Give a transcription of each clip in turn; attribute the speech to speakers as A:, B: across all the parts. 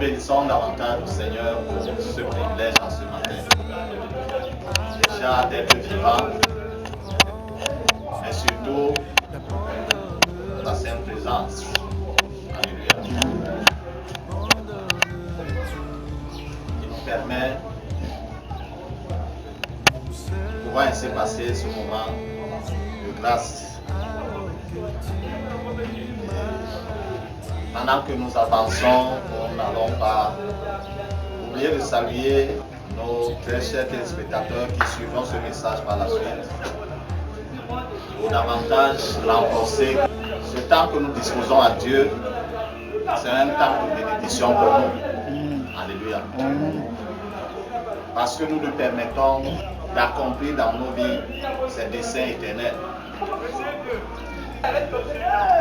A: bénissons davantage le Seigneur pour ce privilège en ce matin. Déjà d'être vivant, mais surtout la sainte présence. Alléluia. Qui nous permet de pouvoir ainsi passer ce moment de grâce. Pendant que nous avançons, nous n'allons pas oublier de saluer nos très chers téléspectateurs qui suivront ce message par la suite. Pour davantage renforcer ce temps que nous disposons à Dieu, c'est un temps de bénédiction pour nous. Alléluia. Parce que nous lui permettons d'accomplir dans nos vies ses desseins éternels.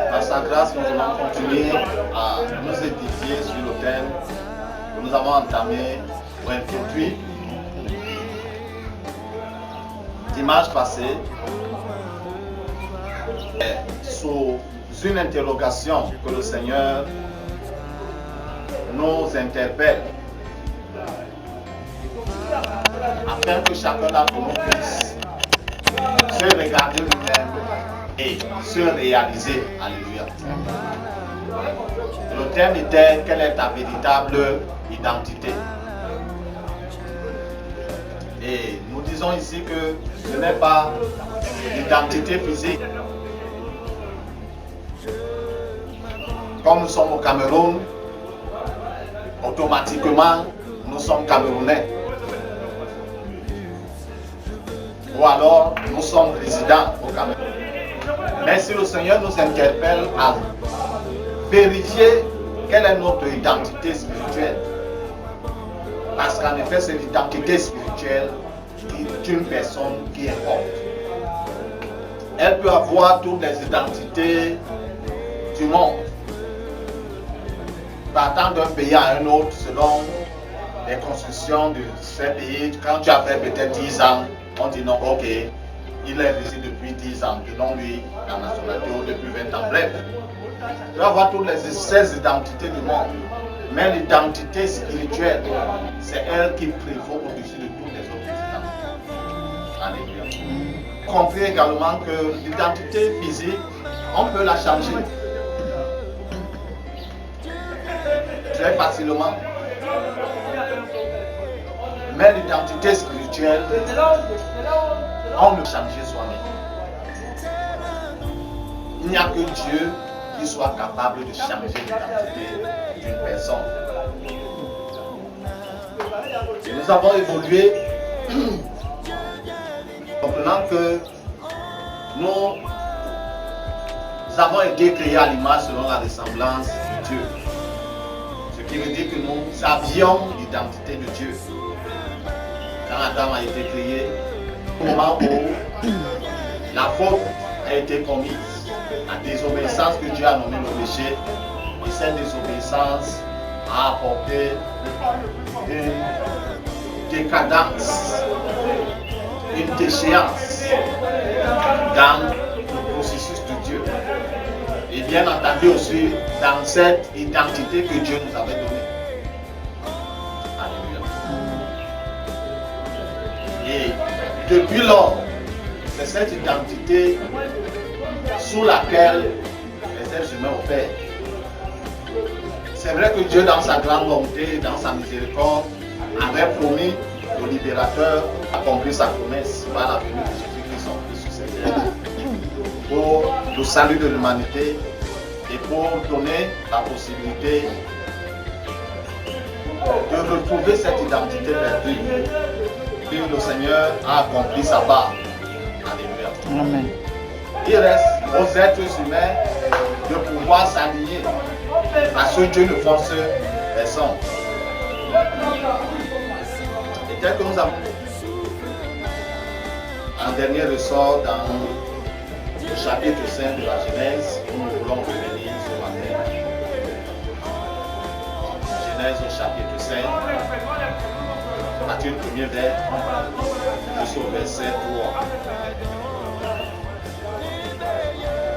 A: Par sa grâce, nous allons continuer à nous édifier sur le thème que nous avons entamé ou introduit dimanche passé sous une interrogation que le Seigneur nous interpelle afin que chacun d'entre nous puisse se regarder lui-même et se réaliser. Alléluia. Le thème était: quelle est ta véritable identité? Et nous disons ici que ce n'est pas l'identité physique. Comme nous sommes au Cameroun, automatiquement nous sommes Camerounais. Ou alors nous sommes résidents au Cameroun. Mais si le Seigneur nous interpelle à vérifier quelle est notre identité spirituelle, parce qu'en effet c'est l'identité spirituelle d'une personne qui importe. Elle peut avoir toutes les identités du monde, partant d'un pays à un autre selon les constructions de ces pays. Quand tu as fait peut-être 10 ans, on dit non, ok, il est resté depuis 10 ans, donnons-lui la nationalité, ou depuis 20 ans. Bref, tu vas avoir toutes ces identités du monde. Mais l'identité spirituelle, c'est elle qui prévaut au-dessus de toutes les autres identités. Alléluia. Compris également que l'identité physique, on peut la changer très facilement. Mais l'identité spirituelle, on le change soi-même. Il n'y a que Dieu qui soit capable de changer l'identité d'une personne. Et nous avons évolué comprenant que nous avons été créés à l'image selon la ressemblance de Dieu. Ce qui veut dire que nous avions l'identité de Dieu. Quand Adam a été créé, au moment où la faute a été commise, la désobéissance que Dieu a nommé le péché, et cette désobéissance a apporté une décadence, une déchéance dans le processus de Dieu. Et bien entendu aussi dans cette identité que Dieu nous avait donnée. Et depuis lors, c'est cette identité sous laquelle les êtres humains opèrent. C'est vrai que Dieu, dans sa grande bonté, dans sa miséricorde, avait promis au libérateur d'accomplir sa promesse par la venue de Jésus-Christ, son Fils sur cette terre, pour le salut de l'humanité et pour donner la possibilité de retrouver cette identité perdue. Et le Seigneur a accompli sa part. Alléluia.
B: Amen.
A: Il reste aux êtres humains de pouvoir s'aligner à ce Dieu ne force personne. Et tel que nous avons un dernier ressort dans le chapitre 5 de la Genèse, où nous voulons revenir ce matin. Genèse au chapitre 5. Matthieu 1er vers jusqu'au verset 3.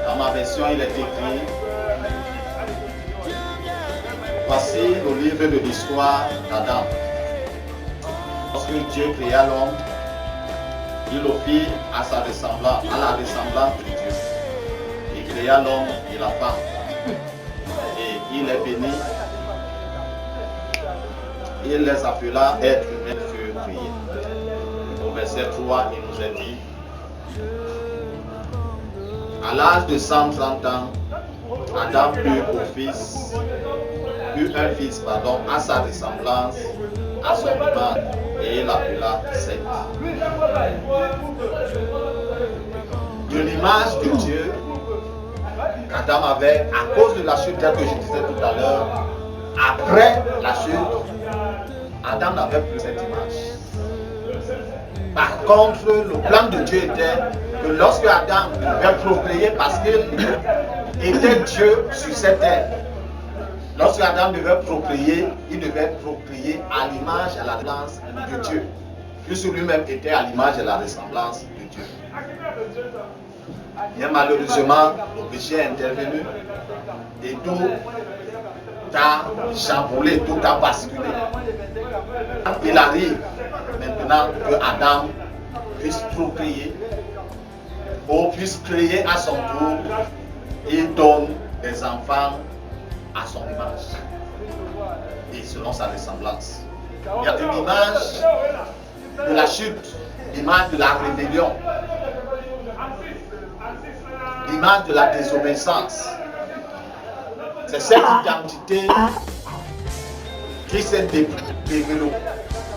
A: Dans ma version, il est écrit: Voici le livre de l'histoire d'Adam. Lorsque Dieu créa l'homme, il le fit à sa ressemblance, à la ressemblance de Dieu. Il créa l'homme et la femme. Et il les bénit. Il les appela êtres humains furent créés. Au verset 3, il nous est dit, à l'âge de 130 ans, Adam eut un fils, à sa ressemblance, à son image, et il l'appela Seth. De l'image de Dieu qu'Adam avait, à cause de la chute que je disais tout à l'heure, après la chute, Adam n'avait plus cette image. Par contre, le plan de Dieu était que lorsque Adam devait procréer, parce qu'il était Dieu sur cette terre, lorsque Adam devait procréer, il devait procréer à l'image et à la ressemblance de Dieu, puisque lui-même était à l'image et à la ressemblance de Dieu. Et malheureusement, le péché est intervenu et tout a chamboulé, tout a basculé. Il arrive maintenant que Adam puisse procréer, ou puisse créer à son tour, il donne des enfants à son image et selon sa ressemblance. Il y a une image de la chute, l'image de la rébellion, l'image de la désobéissance. C'est cette identité qui s'est développée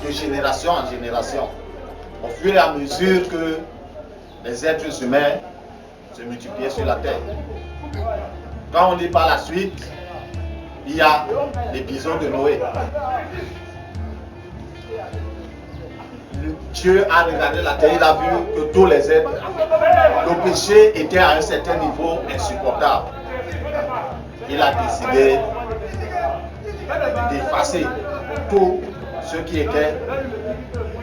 A: de génération en génération au fur et à mesure que les êtres humains se multipliaient sur la terre. Quand on lit par la suite, il y a l'épisode de Noé. Dieu a regardé la terre, il a vu que tous les êtres, le péché était à un certain niveau insupportable. Il a décidé d'effacer tous ceux qui étaient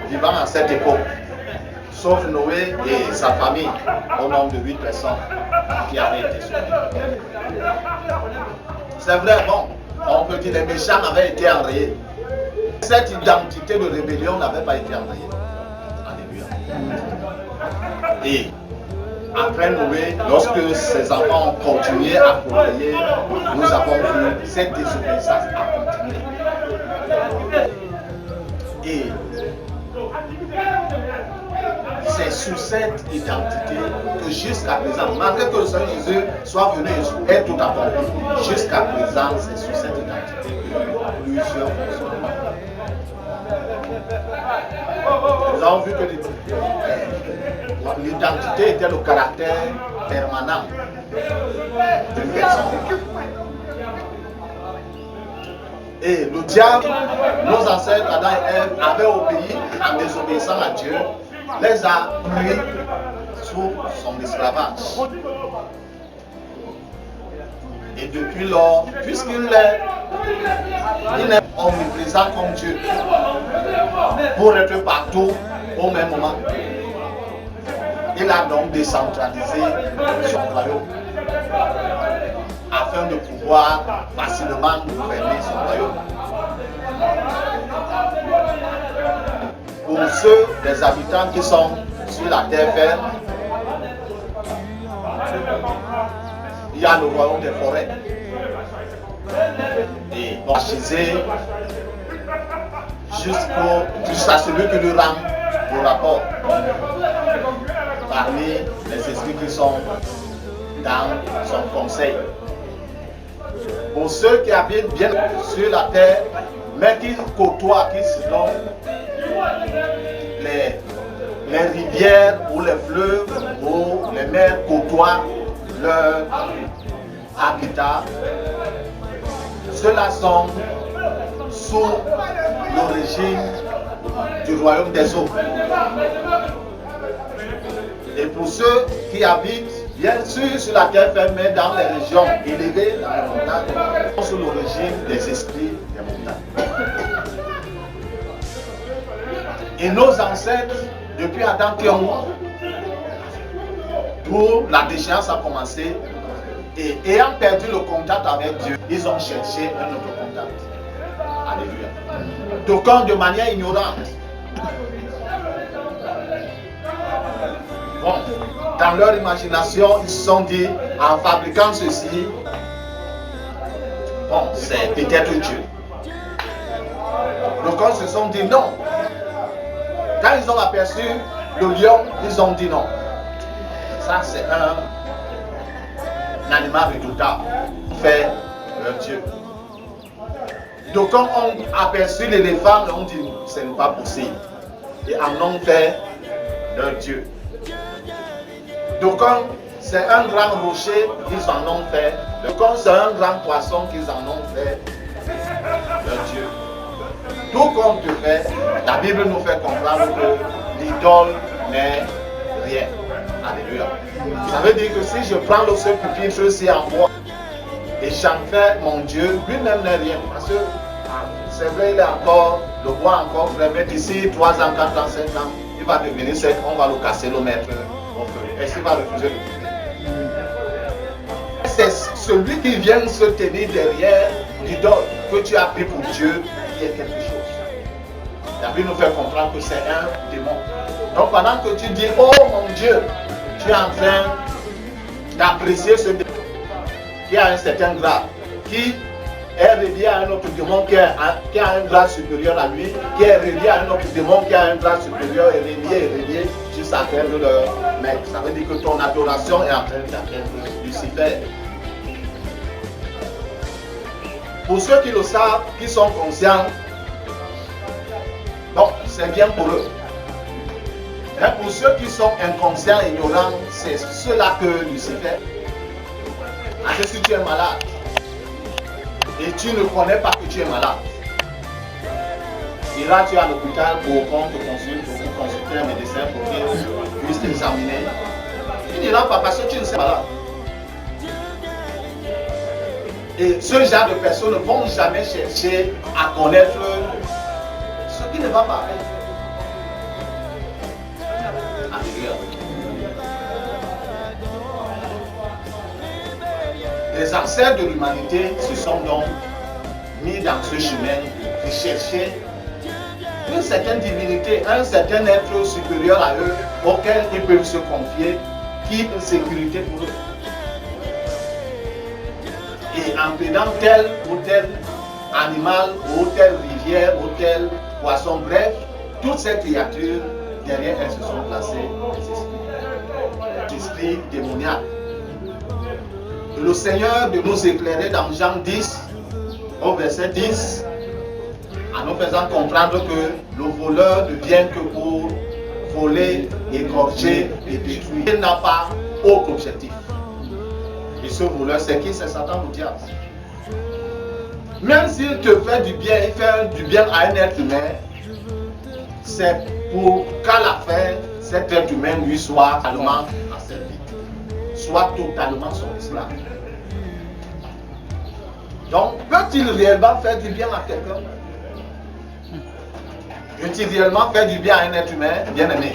A: vivant à cette époque, sauf Noé et sa famille, au nombre de 8 personnes qui avaient été sauvées. C'est vrai, bon, on peut dire que les méchants avaient été enrayés. Cette identité de rébellion n'avait pas été enrayée. Alléluia. Et après Noé, lorsque ses enfants ont continué à procréer, nous avons vu cette désobéissance a continué. Et c'est sous cette identité que jusqu'à présent, malgré que le Seigneur Jésus soit venu et tout accompli, jusqu'à présent, c'est sous cette identité que plusieurs fonctionnent. Nous avons vu que l'identité était le caractère permanent d'une personne. Et le diable, nos ancêtres Adam et Ève avaient obéi en désobéissant à Dieu, les a pris sous son esclavage. Et depuis lors, puisqu'il est omniprésent comme Dieu, pour être partout au même moment, il a donc décentralisé son royaume afin de pouvoir facilement gouverner son royaume. Pour ceux des habitants qui sont sur la terre ferme, il y a le royaume des forêts. Et franchisé jusqu'à celui qui lui rend le rapport parmi les esprits qui sont dans son conseil. Pour ceux qui habitent bien sur la terre, mais qui côtoient, qui se donnent les rivières ou les fleuves ou les mers côtoient leur habitat, ceux-là sont sous le régime du royaume des eaux. Et pour ceux qui habitent bien sûr sur la terre ferme, mais dans les régions élevées, dans les montagnes, sont sous le régime des esprits des montagnes. Et nos ancêtres, depuis Adam qui ont, où la déchéance a commencé, Et ayant perdu le contact avec Dieu, ils ont cherché un autre contact. Alléluia. D'aucuns de manière ignorante. Bon, dans leur imagination, ils se sont dit, en fabriquant ceci, bon, c'est peut-être Dieu. D'aucuns se sont dit non. Quand ils ont aperçu le lion, ils ont dit non. Ça, c'est un animal redoutable. Fait leur Dieu. D'aucuns ont aperçu l'éléphant et ont dit ce n'est pas possible. Et en ont fait leur Dieu. D'aucuns, c'est un grand rocher qu'ils en ont fait. D'aucuns, c'est un grand poisson qu'ils en ont fait leur Dieu. Tout compte fait, la Bible nous fait comprendre que l'idole n'est rien. Alléluia. Ça veut dire que si je prends le seul pupitre ici en bois et j'en fais mon Dieu, lui-même n'est rien. Parce que c'est vrai, il est encore, le bois encore frais, mais d'ici 3 ans, 4 ans, 5 ans, il va devenir sec, on va le casser, le mettre au feu. Est-ce qu'il va refuser le feu? C'est celui qui vient se tenir derrière l'idole que tu as pris pour Dieu qui est quelque chose. La Bible nous fait comprendre que c'est un démon. Donc pendant que tu dis, oh mon Dieu, tu es en train d'apprécier ce démon qui a un certain grade, qui est relié à un autre démon qui a un grade supérieur à lui, qui est relié à un autre démon qui a un grade supérieur et relié jusqu'à atteindre leur maître. Ça veut dire que ton adoration est en train d'atteindre Lucifer. Pour ceux qui le savent, qui sont conscients, donc c'est bien pour eux. Mais pour ceux qui sont inconscients, ignorants, c'est cela que Lucifer. Parce que si tu es malade et tu ne connais pas que tu es malade, et là tu es à l'hôpital pour qu'on te consulte, pour consulter un médecin pour qu'il puisse t'examiner, tu n'iras pas parce que tu ne sais pas malade. Et ce genre de personnes ne vont jamais chercher à connaître ce qui ne va pas. Alléluia. Les ancêtres de l'humanité se sont donc mis dans ce chemin de chercher une certaine divinité, un certain être supérieur à eux auquel ils peuvent se confier, qui est une sécurité pour eux. Et en prenant tel ou tel animal, ou telle rivière, ou tel poisson, bref, toutes ces créatures, derrière elles se sont placées des esprits démoniaques. Et le Seigneur de nous éclairer dans Jean 10, au verset 10, en nous faisant comprendre que le voleur ne vient que pour voler, égorger et détruire. Il n'a pas autre objectif. Et ce voleur, c'est qui? C'est Satan, le diable. Même s'il te fait du bien, il fait du bien à un être humain, c'est pour qu'à la fin, cet être humain lui soit totalement asservi, soit totalement son esclave. Donc, peut-il réellement faire du bien à quelqu'un? Peut-il réellement faire du bien à un être humain bien-aimé?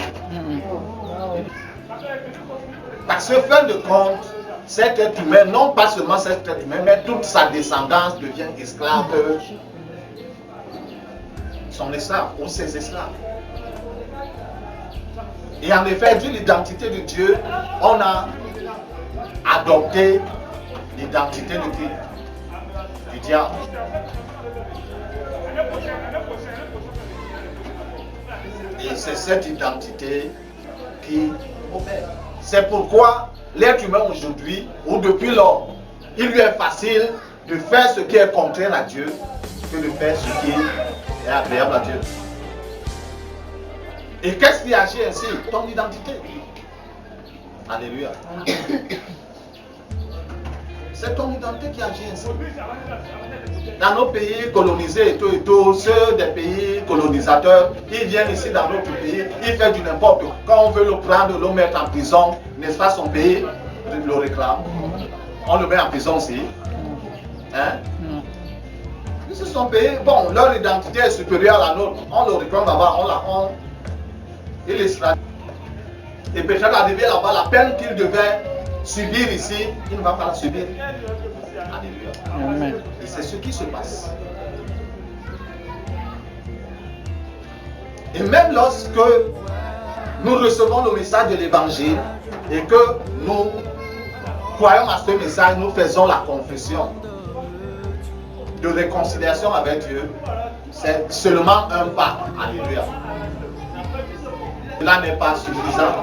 A: Parce que, fin de compte, cet être humain, non pas seulement cet être humain, mais toute sa descendance devient esclave. Son esclave ou ses esclaves. Et en effet, vu l'identité de Dieu, on a adopté l'identité de qui? Du diable. Et c'est cette identité qui opère. C'est pourquoi l'être humain aujourd'hui, ou depuis lors, il lui est facile de faire ce qui est contraire à Dieu que de faire ce qui est agréable à Dieu. Et qu'est-ce qui agit ainsi? Ton identité. Alléluia. C'est ton identité qui agit ainsi. Dans nos pays colonisés et tout, ceux des pays colonisateurs, ils viennent ici dans notre pays, ils font du n'importe quoi. Quand on veut le prendre, le mettre en prison, n'est-ce pas, son pays le réclame. On le met en prison aussi. Hein? C'est son pays. Bon, leur identité est supérieure à la nôtre. On le réclame là-bas, il est extradé. Et peut-être arrivé là-bas, la peine qu'il devait subir ici, il ne va pas la subir. Alléluia.
B: Amen.
A: Et c'est ce qui se passe. Et même lorsque nous recevons le message de l'évangile et que nous croyons à ce message, nous faisons la confession de réconciliation avec Dieu, c'est seulement un pas. Alléluia. Cela n'est pas suffisant.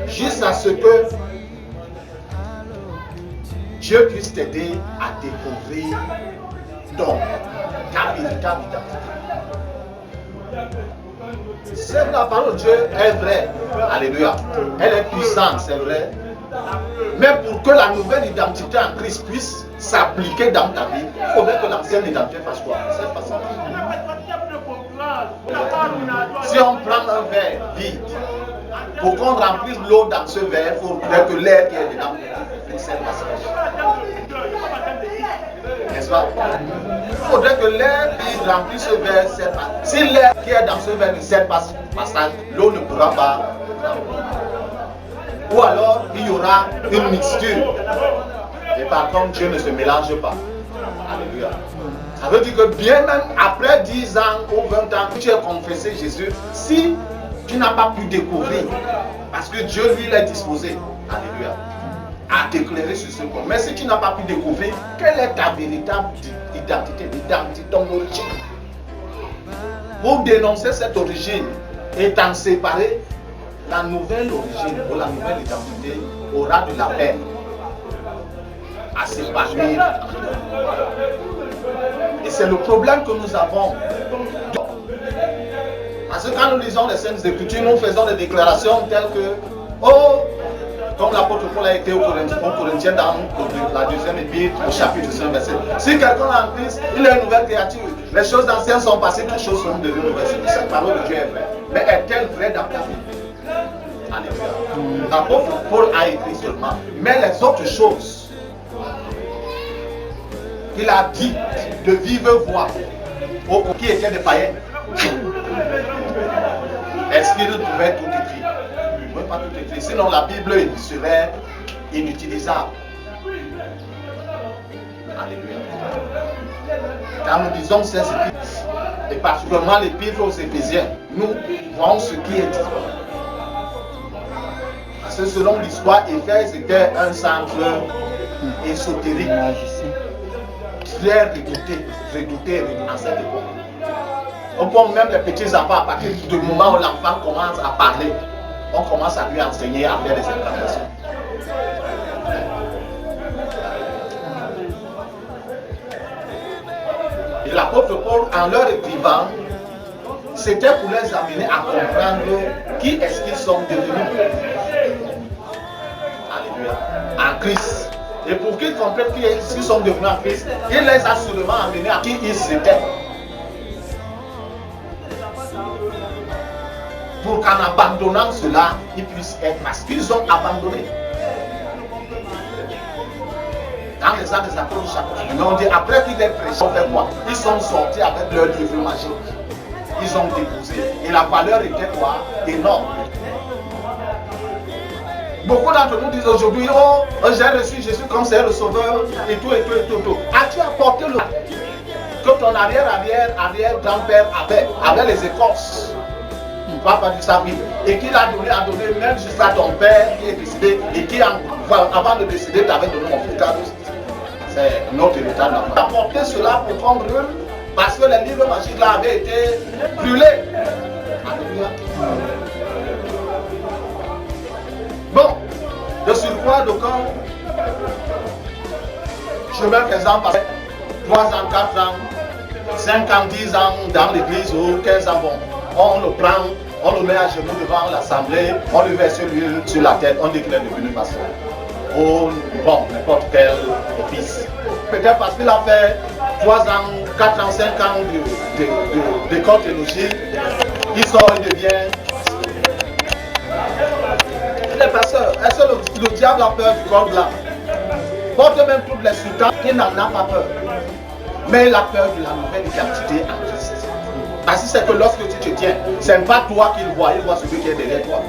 A: Jusqu'à ce que Dieu puisse t'aider à découvrir ta véritable identité. C'est la parole de Dieu est vraie. Alléluia. Elle est puissante, c'est vrai. Mais pour que la nouvelle identité en Christ puisse s'appliquer dans ta vie, il faudrait que l'ancienne identité fasse quoi? C'est facile. Si on prend un verre vide, pour qu'on remplisse l'eau dans ce verre, il faudrait que l'air qui est dedans puisse être passage. N'est-ce pas? Il faudrait que l'air qui remplit ce verre cède passage. Si l'air qui est dans ce verre ne cède pas passage, l'eau ne pourra pas. Ou alors il y aura une mixture. Et par contre, Dieu ne se mélange pas. Alléluia. Ça veut dire que bien même après 10 ans ou 20 ans que tu as confessé Jésus, si tu n'as pas pu découvrir, parce que Dieu lui l'a disposé, alléluia, à t'éclairer sur ce point. Mais si tu n'as pas pu découvrir, quelle est ta véritable identité, ton origine? Pour dénoncer cette origine et t'en séparer, la nouvelle origine ou la nouvelle identité aura de la peine à s'épanouir. Et c'est le problème que nous avons. Parce que quand nous lisons les Saintes Écritures, nous faisons des déclarations telles que, oh, comme l'apôtre Paul a été aux Corinthiens dans la deuxième épître, au chapitre 5, verset. Si quelqu'un est en Christ, il est une nouvelle créature. Les choses anciennes sont passées, toutes choses sont devenues nouvelles. Cette parole de Dieu est vraie. Mais est-elle vraie dans ta vie? Alléluia. L'apôtre Paul a écrit seulement. Mais les autres choses qu'il a dit de vive voix qui étaient des païens, est-ce qu'il pouvait tout écrire? Il ne pouvait pas tout écrire. Sinon la Bible serait inutilisable. Alléluia. Quand nous disons ces épîtres, et particulièrement l'épître aux Éphésiens, nous voyons ce qui est dit. Parce que selon l'histoire, Éphèse était un centre ésotérique, très redouté en cette époque. On prend même les petits enfants, à partir du moment où l'enfant commence à parler, on commence à lui enseigner à faire des incantations. Et l'apôtre Paul, en leur écrivant, c'était pour les amener à comprendre qui est-ce qu'ils sont devenus. Alléluia. En Christ. Et pour qu'ils comprennent qui est-ce qu'ils sont devenus en Christ, il les a seulement amenés à qui ils étaient. Pour qu'en abandonnant cela, ils puissent être, parce qu'ils ont abandonné. Dans les actes des apôtres, chapitre 1, on dit après qu'ils aient prêché, on fait quoi? Ils sont sortis avec leur livre magique. Ils ont déposé. Et la valeur était quoi? Énorme. Beaucoup d'entre nous disent aujourd'hui, oh, j'ai reçu Jésus comme Seigneur le Sauveur, et tout. As-tu apporté le que ton arrière-grand-père avait les écorces? Papa du salut, et qu'il a donné même jusqu'à ton père qui est décédé, et qui avant de décéder t'avait donné mon frère. C'est notre héritage. Apporter cela pour prendre eux, parce que les livres magiques là avaient été brûlés. Alléluia. Bon, de surcroît, donc, je mets par exemple 3 ans, 4 ans, 5 ans, 10 ans dans l'église ou 15 ans, bon, on le prend, on le met à genoux devant l'assemblée, on lui verse l'huile sur la tête, on dit qu'il est devenu pasteur. Ou bon, n'importe quel office. Peut-être parce qu'il a fait 3 ans, 4 ans, 5 ans d'école théologique, il sort, il devient. Les pasteurs, est-ce que le diable a peur du corps blanc? Porte même toutes les sultans, il n'en a pas peur. Mais il a peur de la nouvelle identité en Christ. Parce que c'est que lorsque tu te tiens, ce n'est pas toi qu'il voit celui qui est derrière toi.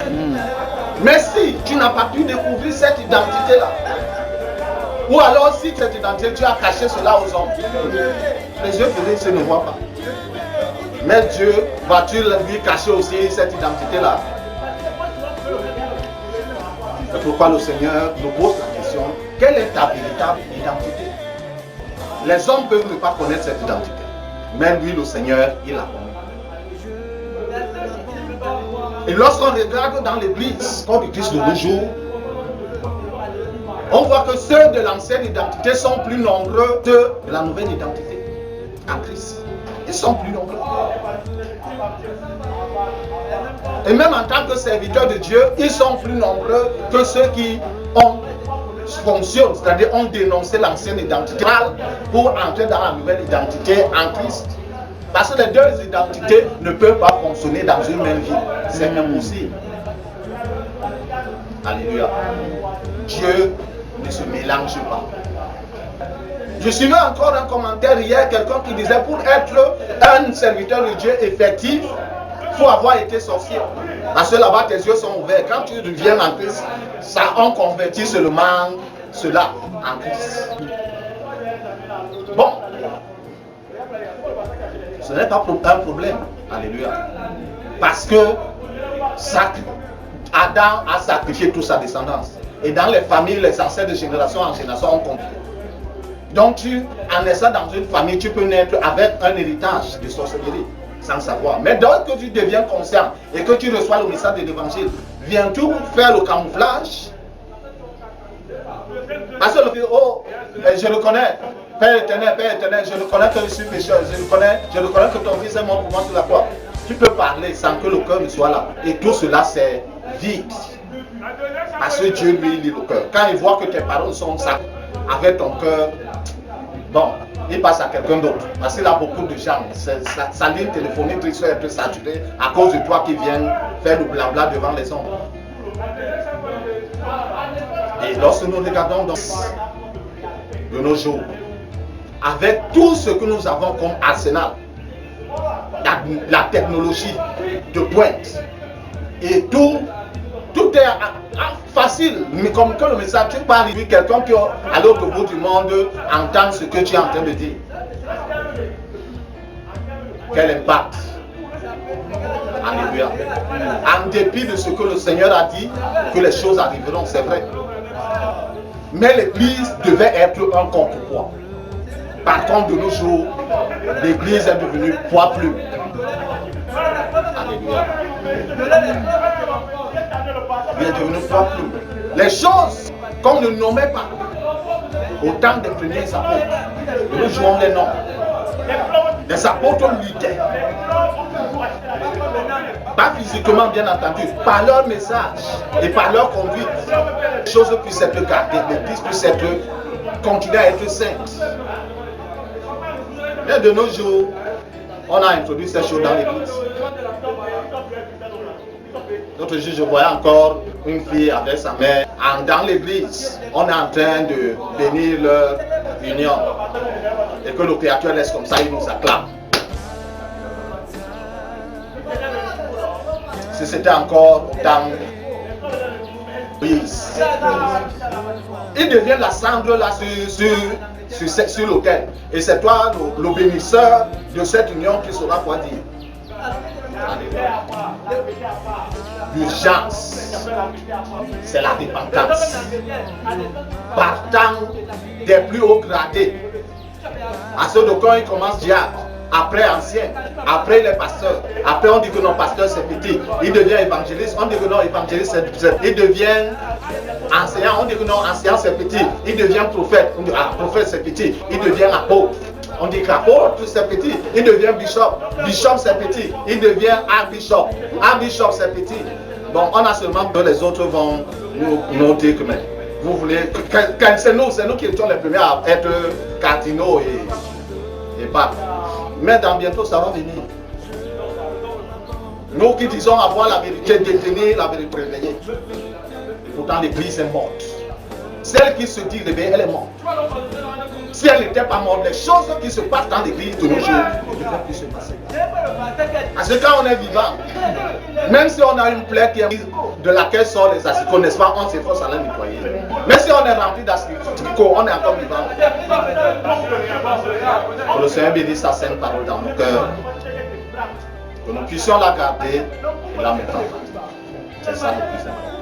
A: Mais si tu n'as pas pu découvrir cette identité-là, ou alors si cette identité, tu as caché cela aux hommes, les yeux fermés ne voient pas. Mais Dieu, vas-tu lui cacher aussi cette identité-là? C'est pourquoi le Seigneur nous pose la question, quelle est ta véritable identité? Les hommes peuvent ne pas connaître cette identité, mais lui, le Seigneur, il la connaît. Et lorsqu'on regarde dans l'église, quand l'église de nos jours, on voit que ceux de l'ancienne identité sont plus nombreux que de la nouvelle identité en Christ. Ils sont plus nombreux. Et même en tant que serviteurs de Dieu, ils sont plus nombreux que ceux qui fonctionnent, c'est-à-dire ont dénoncé l'ancienne identité pour entrer dans la nouvelle identité en Christ. Parce que les deux identités ne peuvent pas fonctionner dans une même vie. C'est impossible. Alléluia. Dieu ne se mélange pas. Je suivais encore un commentaire hier, quelqu'un qui disait pour être un serviteur de Dieu effectif, il faut avoir été sorcier. Parce que là-bas, tes yeux sont ouverts. Quand tu reviens en Christ, ça on convertit seulement cela en Christ. Bon, ce n'est pas un problème. Alléluia. Parce que Adam a sacrifié toute sa descendance. Et dans les familles, les ancêtres de génération en génération ont compris. Donc, en naissant dans une famille, tu peux naître avec un héritage de sorcellerie, sans savoir. Mais dès que tu deviens conscient et que tu reçois le message de l'évangile, viens-tu faire le camouflage? Parce que je le connais, Père éternel, je reconnais que je suis pécheur, je reconnais que ton fils est mort pour moi sur la croix. Tu peux parler sans que le cœur ne soit là. Et tout cela, c'est vide. Parce que Dieu, lui, lit le cœur. Quand il voit que tes paroles sont ça, avec ton cœur, bon, il passe à quelqu'un d'autre. Parce qu'il a beaucoup de gens. Sa ligne téléphonique risque d'être saturée à cause de toi qui viens faire le blabla devant les hommes. Et lorsque nous regardons dans de nos jours, avec tout ce que nous avons comme arsenal, la technologie de pointe, et tout est facile, mais comme que le message, tu peux arriver quelqu'un qui à l'autre bout du monde entend ce que tu es en train de dire. Quel impact? Alléluia. En dépit de ce que le Seigneur a dit, que les choses arriveront, c'est vrai. Mais l'église devait être un contrepoids. Par contre, de nos jours, l'église est devenue poids plume. Alléluia. Il est devenu poids plume. Les choses qu'on ne nommait pas au temps des premiers apôtres, nous jouons les noms. Les apôtres luttaient. Pas physiquement, bien entendu, par leur message et par leur conduite. Les choses puissent être gardées, l'église puisse continuer à être sainte. Mais de nos jours, on a introduit ces choses dans l'église. L'autre jour, je voyais encore une fille avec sa mère dans l'église. On est en train de bénir leur union. Et que le Créateur laisse comme ça, il nous acclame. Si c'était encore au temps de l'église, il devient la cendre là sur l'autel. Et c'est toi le bénisseur de cette union qui saura quoi dire. L'urgence, c'est la dépendance. Partant des plus hauts gradés, à ceux de quand ils commencent diable, après ancien, après les pasteurs, après on dit que non, pasteur c'est petit, il devient évangéliste, on dit que non, évangéliste c'est petit, il devient enseignant, on dit que non, enseignant c'est petit, il devient prophète, on dit prophète c'est petit, il devient apôtre. On dit qu'apôtre c'est petit, il devient bishop. Bishop c'est petit, il devient archbishop. Archbishop c'est petit. Bon, on a seulement que les autres vont nous dire que mais vous voulez. C'est nous qui étions les premiers à être cardinaux et papes. Mais dans bientôt ça va venir. Nous qui disons avoir la vérité, détenir la vérité réveillée. Pourtant l'église est morte. Celle qui se dit réveillée, elle est morte. Si elle n'était pas morte, les choses qui se passent dans l'église de nos jours ne devraient plus se passer. Parce que quand on est vivant, même si on a une plaie qui est de laquelle sortent les asticots, n'est-ce pas, on s'efforce à la nettoyer. Mais si on est rempli d'asticots, on est encore vivant. Que le Seigneur bénisse sa sainte parole dans nos cœurs. Que nous puissions la garder et la mettre en pratique. C'est ça le plus important.